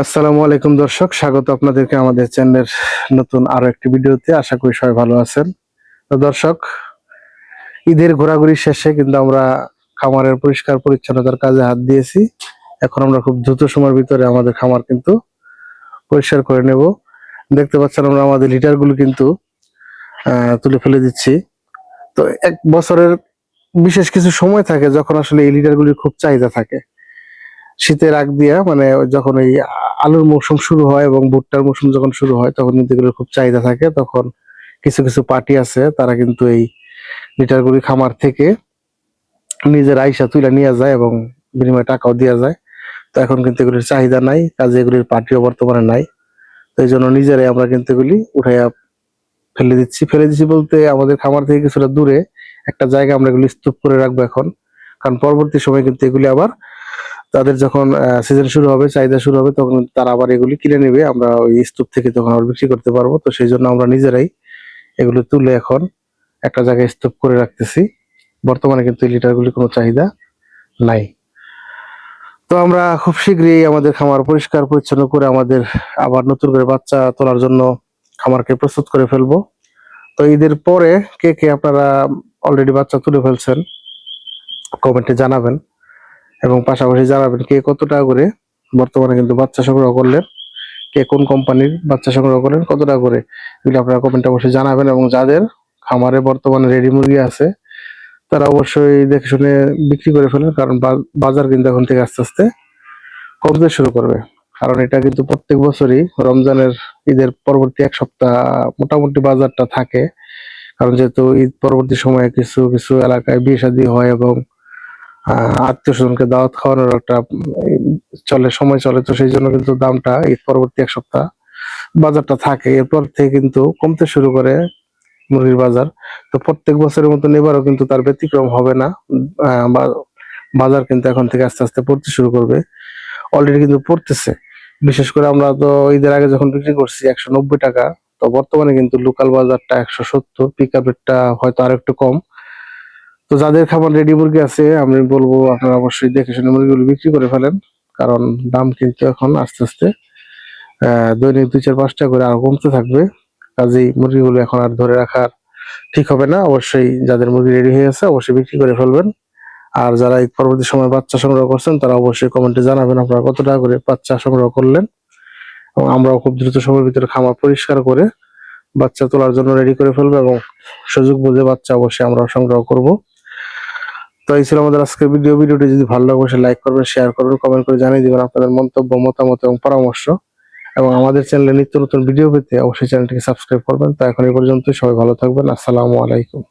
আসসালামু আলাইকুম দর্শক, স্বাগত আপনাদেরকে আমাদের চ্যানেলের নতুন আরো একটি ভিডিওতে। আশা করি সবাই ভালো আছেন। তো দর্শক, ঈদের ঘোরাঘুরি শেষে কিন্তু আমরা খামারের পরিষ্কার পরিচ্ছন্নতার কাজে হাত দিয়েছি। এখন আমরা খুব দ্রুত সময়ের ভিতরে আমাদের খামার কিন্তু পরিষ্কার করে নেব। দেখতে পাচ্ছেন আমরা আমাদের লিটারগুলো কিন্তু তুলে ফেলে দিচ্ছি। তো এক বছরের বিশেষ কিছু সময় থাকে যখন আসলে এই লিটারগুলির খুব চাহিদা থাকে। শীতের আগ দিয়া মানে যখন এই আলুর মৌসুম শুরু হয় এবং ভুট্টার মৌসুম যখন শুরু হয় তখন কিন্তু এগুলোর খুব চাহিদা থাকে। তখন কিছু কিছু পার্টি আছে, তারা কিন্তু এই লিটারগুলি খামার থেকে নিজের আইসা তুলে নিয়ে যায় এবং বিনিময়ে টাকাও দেওয়া যায়। তো এখন কিন্তু এগুলির চাহিদা নাই, কাজে এগুলির পার্টিও বর্তমানে নাই। তো এই জন্য নিজেরাই আমরা কিন্তু এগুলি উঠাইয়া ফেলে দিচ্ছি বলতে আমাদের খামার থেকে কিছুটা দূরে একটা জায়গা আমরা এগুলি স্তূপ করে রাখবো এখন। কারণ পরবর্তী সময় কিন্তু এগুলি আবার তাদের যখন সিজন শুরু হবে, চাহিদা শুরু হবে, তখন তারা আবার এগুলি কিনে নেবে, আমরা ওই স্তূপ থেকে তখন আবার বিক্রি করতে পারবো। তো সেই জন্য আমরা নিজেরাই এগুলো তুলে এখন একটা জায়গায় স্তূপ করে রাখতেছি। বর্তমানে কিন্তু এই লিটারগুলি কোনো চাহিদা নাই। তো আমরা খুব শীঘ্রই আমাদের খামার পরিষ্কার পরিচ্ছন্ন করে আমাদের আবার নতুন করে বাচ্চা তোলার জন্য খামারকে প্রস্তুত করে ফেলবো। তো ঈদের পরে কে কে আপনারা অলরেডি বাচ্চা তুলে ফেলছেন কমেন্টে জানাবেন, এবং পাশাপাশি জানাবেন কে কত টাকা করে বর্তমানে কিন্তু বাচ্চা সংগ্রহ করলেন, কে কোন কোম্পানির বাচ্চা সংগ্রহ করলেন, কত টাকা করে, এগুলো আপনারা কমেন্টে অবশ্যই জানাবেন। এবং যাদের খামারে বর্তমানে রেডি মুরগি আছে তারা অবশ্যই দেখে শুনে বিক্রি করে ফেলেন, কারণ বাজার কিন্তু এখন থেকে আস্তে আস্তে কমতে শুরু করবে। কারণ এটা কিন্তু প্রত্যেক বছরই রমজানের ঈদের পরবর্তী এক সপ্তাহ মোটামুটি বাজারটা থাকে। কারণ যেহেতু ঈদ পরবর্তী সময়ে কিছু কিছু এলাকায় বিয়ে শাদী হয় এবং আত্মীয় স্বজনকে দাওয়াত খাওয়ানোর একটা সময় চলে। তো সেই জন্য কিন্তু দামটা ঈদ পরবর্তী এক সপ্তাহ বাজারটা থাকে, এরপর থেকে কিন্তু কমতে শুরু করে মুরগির বাজার। তো প্রত্যেক বছরের মতন এবারও কিন্তু তার ব্যতিক্রম হবে না। বাজার কিন্তু এখন থেকে আস্তে আস্তে পড়তে শুরু করবে, অলরেডি কিন্তু পড়তেছে। বিশেষ করে আমরা তো ঈদের আগে যখন বিক্রি করছি 190 টাকা, তো বর্তমানে কিন্তু লোকাল বাজারটা 170, পিক আপেরটা হয়তো আর একটু কম। তো যাদের খাবার রেডি মুরগি আছে আমি বলবো আপনারা অবশ্যই দেখে শুনে মুরগিগুলো বিক্রি করে ফেলেন, কারণ দাম কিন্তু এখন আস্তে আস্তে দৈনিক 2, 4, 5 টাকা করে আরো কমতে থাকবে। কাজেই মুরগিগুলো এখন আর ধরে রাখার ঠিক হবে না। অবশ্যই যাদের মুরগি রেডি হয়ে আছে অবশ্যই বিক্রি করে ফেলবেন। আর যারা এই পরবর্তী সময় বাচ্চা সংগ্রহ করছেন তারা অবশ্যই কমেন্টে জানাবেন আপনারা কত টাকা করে বাচ্চা সংগ্রহ করলেন, এবং আমরাও খুব দ্রুত সময়ের ভিতরে খামার পরিষ্কার করে বাচ্চা তোলার জন্য রেডি করে ফেলবো, এবং সুযোগ বুঝে বাচ্চা অবশ্যই আমরা সংগ্রহ করব। তো এই ছিল আমাদের আজকের ভিডিওটি যদি ভালো লাগে অবশ্যই লাইক করবেন, শেয়ার করবেন, কমেন্ট করে জানিয়ে দিবেন আপনাদের মন্তব্য, মতামত এবং পরামর্শ। এবং আমাদের চ্যানেলে নিত্য নতুন ভিডিও পেতে অবশ্যই চ্যানেলটিকে সাবস্ক্রাইব করবেন। তো এখন এই পর্যন্ত, সবাই ভালো থাকবেন। আসসালামু আলাইকুম।